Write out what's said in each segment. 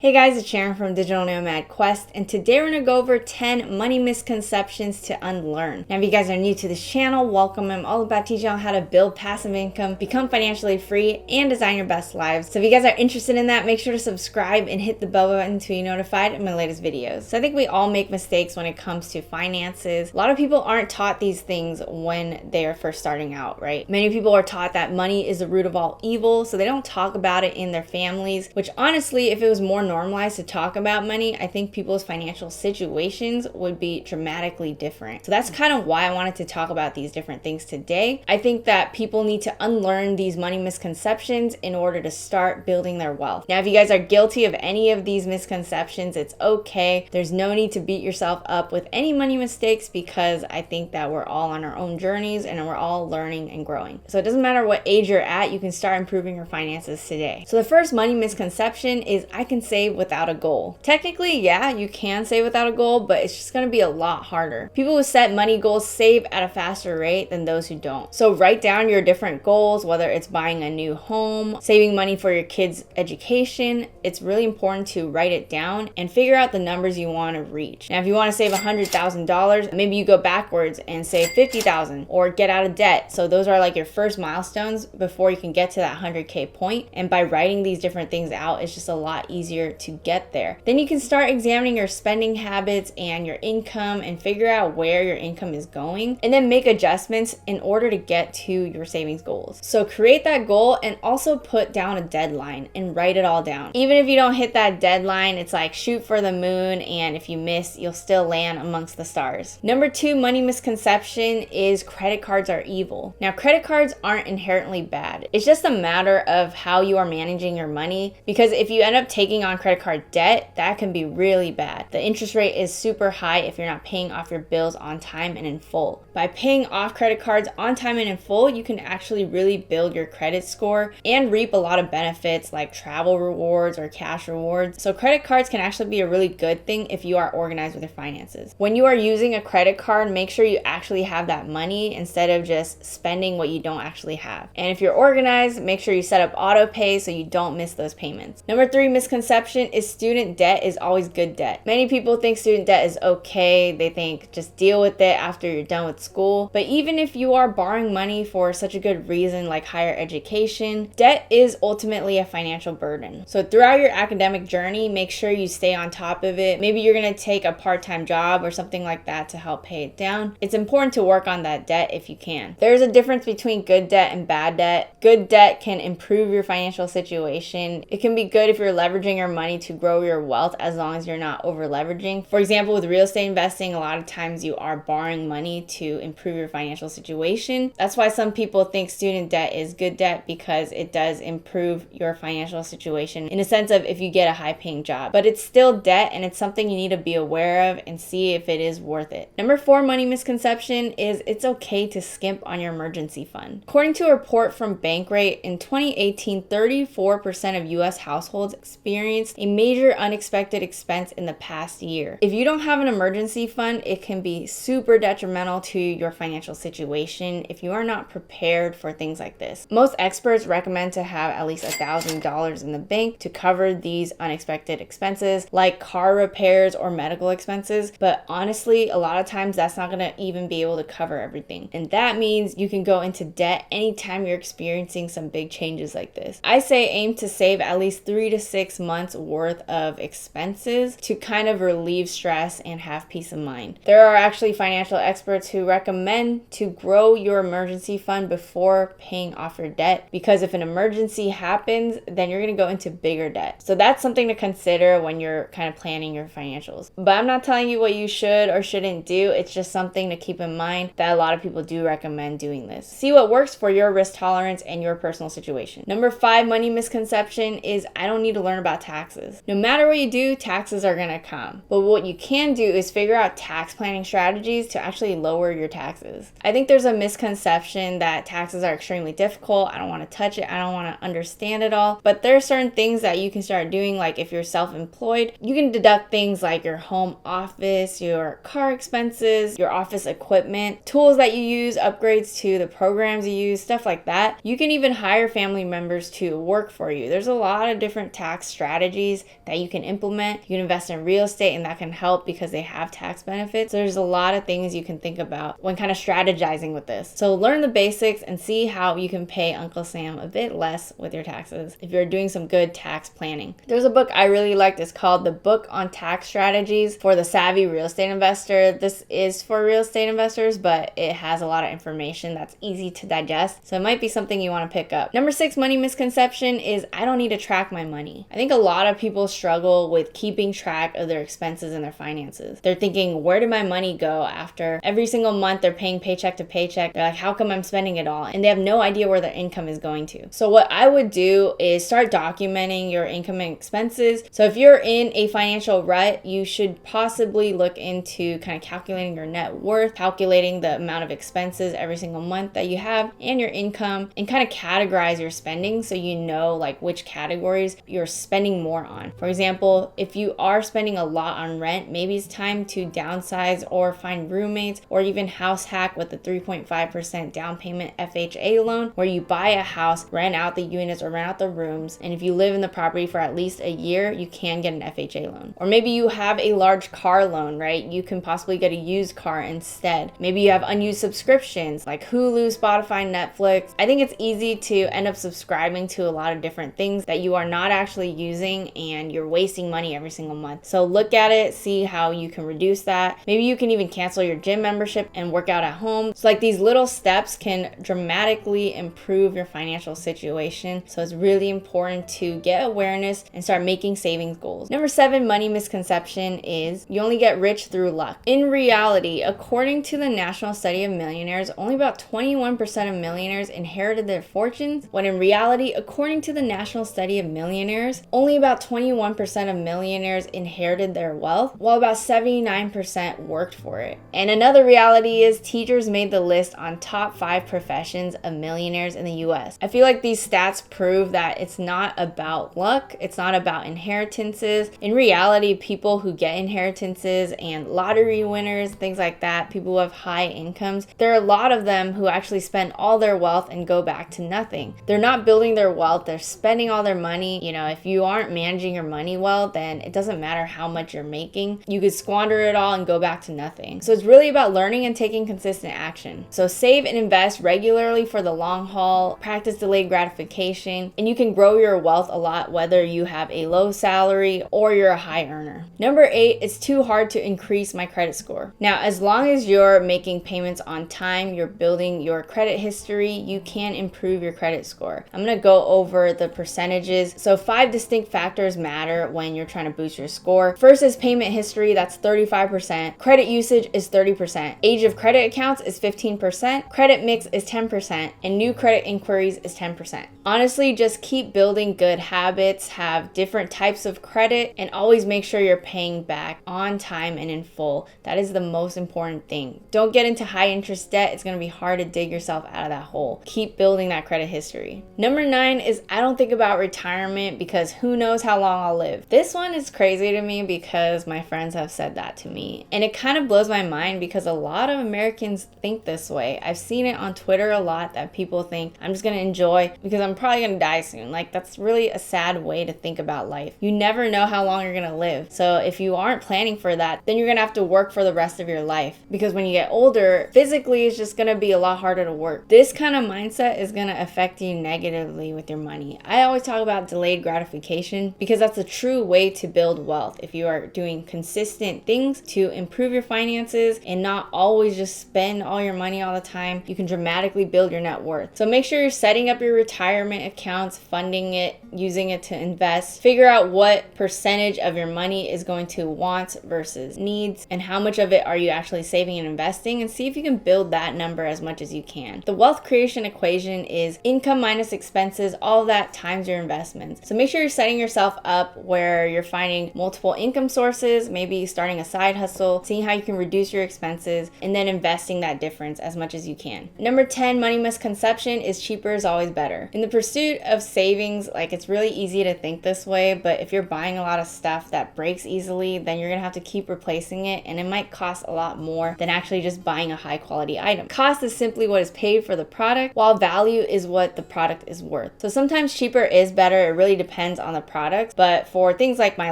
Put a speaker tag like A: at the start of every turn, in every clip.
A: Hey guys, it's Sharon from Digital Nomad Quest, and today we're going to go over 10 money misconceptions to unlearn. Now, if you guys are new to this channel, welcome. I'm all about teaching you how to build passive income, become financially free, and design your best lives. So if you guys are interested in that, make sure to subscribe and hit the bell button to be notified of my latest videos. So I think we all make mistakes when it comes to finances. A lot of people aren't taught these things when they are first starting out, right? Many people are taught that money is the root of all evil, so they don't talk about it in their families, which honestly, if it was more normalized to talk about money, I think people's financial situations would be dramatically different. So that's kind of why I wanted to talk about these different things today. I think that people need to unlearn these money misconceptions in order to start building their wealth. Now, if you guys are guilty of any of these misconceptions, it's okay. There's no need to beat yourself up with any money mistakes because I think that we're all on our own journeys and we're all learning and growing. So it doesn't matter what age you're at, you can start improving your finances today. So the first money misconception is I can save without a goal. Technically, yeah, you can save without a goal, but it's just going to be a lot harder. People who set money goals save at a faster rate than those who don't. So write down your different goals, whether it's buying a new home, saving money for your kids' education. It's really important to write it down and figure out the numbers you want to reach. Now, if you want to save $100,000, maybe you go backwards and save $50,000 or get out of debt. So those are like your first milestones before you can get to that 100K point. And by writing these different things out, it's just a lot easier to get there. Then you can start examining your spending habits and your income and figure out where your income is going and then make adjustments in order to get to your savings goals. So create that goal and also put down a deadline and write it all down. Even if you don't hit that deadline, it's like shoot for the moon, and if you miss, you'll still land amongst the stars. Number 2 money misconception is credit cards are evil. Now, credit cards aren't inherently bad. It's just a matter of how you are managing your money, because if you end up taking on credit card debt, that can be really bad. The interest rate is super high if you're not paying off your bills on time and in full. By paying off credit cards on time and in full, you can actually really build your credit score and reap a lot of benefits like travel rewards or cash rewards. So credit cards can actually be a really good thing if you are organized with your finances. When you are using a credit card, make sure you actually have that money instead of just spending what you don't actually have. And if you're organized, make sure you set up auto pay so you don't miss those payments. Number 3 misconception is student debt is always good debt. Many people think student debt is okay. They think just deal with it after you're done with school. But even if you are borrowing money for such a good reason like higher education, debt is ultimately a financial burden. So throughout your academic journey, make sure you stay on top of it. Maybe you're going to take a part-time job or something like that to help pay it down. It's important to work on that debt if you can. There's a difference between good debt and bad debt. Good debt can improve your financial situation. It can be good if you're leveraging your money to grow your wealth as long as you're not over leveraging. For example, with real estate investing, a lot of times you are borrowing money to improve your financial situation. That's why some people think student debt is good debt, because it does improve your financial situation in a sense of if you get a high paying job. But it's still debt, and it's something you need to be aware of and see if it is worth it. Number 4 money misconception is it's okay to skimp on your emergency fund. According to a report from Bankrate, in 2018, 34% of US households experienced a major unexpected expense in the past year. If you don't have an emergency fund, it can be super detrimental to your financial situation if you are not prepared for things like this. Most experts recommend to have at least $1,000 in the bank to cover these unexpected expenses like car repairs or medical expenses, but honestly, a lot of times that's not going to even be able to cover everything. And that means you can go into debt anytime you're experiencing some big changes like this. I say aim to save at least 3 to 6 months worth of expenses to kind of relieve stress and have peace of mind. There are actually financial experts who recommend to grow your emergency fund before paying off your debt, because if an emergency happens, then you're going to go into bigger debt. So that's something to consider when you're kind of planning your financials. But I'm not telling you what you should or shouldn't do. It's just something to keep in mind that a lot of people do recommend doing this. See what works for your risk tolerance and your personal situation. Number 5 money misconception is I don't need to learn about taxes. No matter what you do, taxes are going to come. But what you can do is figure out tax planning strategies to actually lower your taxes. I think there's a misconception that taxes are extremely difficult. I don't want to touch it. I don't want to understand it all. But there are certain things that you can start doing, like if you're self-employed, you can deduct things like your home office, your car expenses, your office equipment, tools that you use, upgrades to the programs you use, stuff like that. You can even hire family members to work for you. There's a lot of different tax strategies strategies that you can implement. You can invest in real estate, and that can help because they have tax benefits. So there's a lot of things you can think about when kind of strategizing with this. So learn the basics and see how you can pay Uncle Sam a bit less with your taxes if you're doing some good tax planning. There's a book I really liked. It's called The Book on Tax Strategies for the Savvy Real Estate Investor. This is for real estate investors, but it has a lot of information that's easy to digest. So it might be something you want to pick up. Number 6 money misconception is I don't need to track my money. I think a lot of people struggle with keeping track of their expenses and their finances. They're thinking, where did my money go after every single month they're paying paycheck to paycheck? They're like, how come I'm spending it all? And they have no idea where their income is going to. So what I would do is start documenting your income and expenses. So if you're in a financial rut, you should possibly look into kind of calculating your net worth, calculating the amount of expenses every single month that you have and your income, and kind of categorize your spending so you know like which categories you're spending more on. For example, if you are spending a lot on rent, maybe it's time to downsize or find roommates, or even house hack with the 3.5% down payment FHA loan, where you buy a house, rent out the units or rent out the rooms, and if you live in the property for at least a year, you can get an FHA loan. Or maybe you have a large car loan, right? You can possibly get a used car instead. Maybe you have unused subscriptions like Hulu, Spotify, Netflix. I think it's easy to end up subscribing to a lot of different things that you are not actually using, and you're wasting money every single month. So look at it, see how you can reduce that. Maybe you can even cancel your gym membership and work out at home. So like these little steps can dramatically improve your financial situation. So it's really important to get awareness and start making savings goals. Number 7 money misconception is you only get rich through luck. In reality, according to the National Study of Millionaires, only about 21% of millionaires inherited their fortunes, when in reality, according to the National Study of Millionaires, only about 21% of millionaires inherited their wealth, while about 79% worked for it. And another reality is teachers made the list on top 5 professions of millionaires in the US. I feel like these stats prove that it's not about luck, it's not about inheritances. In reality, people who get inheritances and lottery winners, things like that, people who have high incomes, there are a lot of them who actually spend all their wealth and go back to nothing. They're not building their wealth, they're spending all their money. You know, if you aren't managing your money well, then it doesn't matter how much you're making. You could squander it all and go back to nothing. So it's really about learning and taking consistent action. So save and invest regularly for the long haul, practice delayed gratification, and you can grow your wealth a lot whether you have a low salary or you're a high earner. Number 8, it's too hard to increase my credit score. Now, as long as you're making payments on time, you're building your credit history, you can improve your credit score. I'm going to go over the percentages. So 5 distinct factors matter when you're trying to boost your score. First is payment history, that's 35%. Credit usage is 30%. Age of credit accounts is 15%. Credit mix is 10%. And new credit inquiries is 10%. Honestly, just keep building good habits, have different types of credit, and always make sure you're paying back on time and in full. That is the most important thing. Don't get into high interest debt. It's going to be hard to dig yourself out of that hole. Keep building that credit history. Number 9 is I don't think about retirement because who knows how long I'll live. This one is crazy to me because my friends have said that to me. And it kind of blows my mind because a lot of Americans think this way. I've seen it on Twitter a lot that people think I'm just going to enjoy because I'm probably going to die soon. Like, that's really a sad way to think about life. You never know how long you're going to live. So if you aren't planning for that, then you're going to have to work for the rest of your life, because when you get older, physically it's just going to be a lot harder to work. This kind of mindset is going to affect you negatively with your money. I always talk about delayed gratification because that's a true way to build wealth. If you are doing consistent things to improve your finances and not always just spend all your money all the time, you can dramatically build your net worth. So make sure you're setting up your retirement accounts, funding it, using it to invest. Figure out what percentage of your money is going to wants versus needs, and how much of it are you actually saving and investing, and see if you can build that number as much as you can. The wealth creation equation is income minus expenses, all of that times your investments. So make sure you're setting yourself up where you're finding multiple income sources, maybe starting a side hustle, seeing how you can reduce your expenses, and then investing that difference as much as you can. Number 10 money misconception is cheaper is always better. In the pursuit of savings, like, it's really easy to think this way, but if you're buying a lot of stuff that breaks easily, then you're gonna have to keep replacing it, and it might cost a lot more than actually just buying a high quality item. Cost is simply what is paid for the product, while value is what the product is worth. So sometimes cheaper is better. It really depends on the product products. But for things like my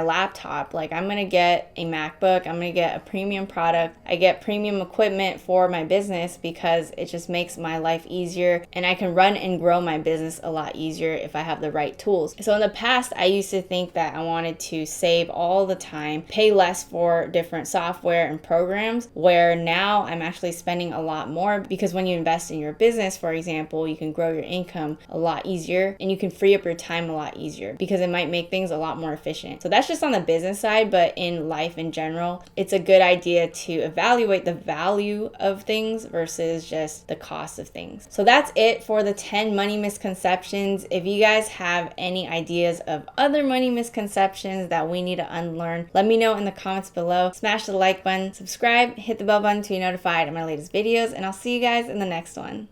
A: laptop, like I'm gonna get a MacBook, I'm gonna get a premium product. I get premium equipment for my business because it just makes my life easier, and I can run and grow my business a lot easier if I have the right tools. So in the past, I used to think that I wanted to save all the time, pay less for different software and programs, where now I'm actually spending a lot more, because when you invest in your business, for example, you can grow your income a lot easier and you can free up your time a lot easier because it might make things a lot more efficient. So that's just on the business side, but in life in general, it's a good idea to evaluate the value of things versus just the cost of things. So that's it for the 10 money misconceptions. If you guys have any ideas of other money misconceptions that we need to unlearn, let me know in the comments below. Smash the like button, subscribe, hit the bell button to be notified of my latest videos, and I'll see you guys in the next one.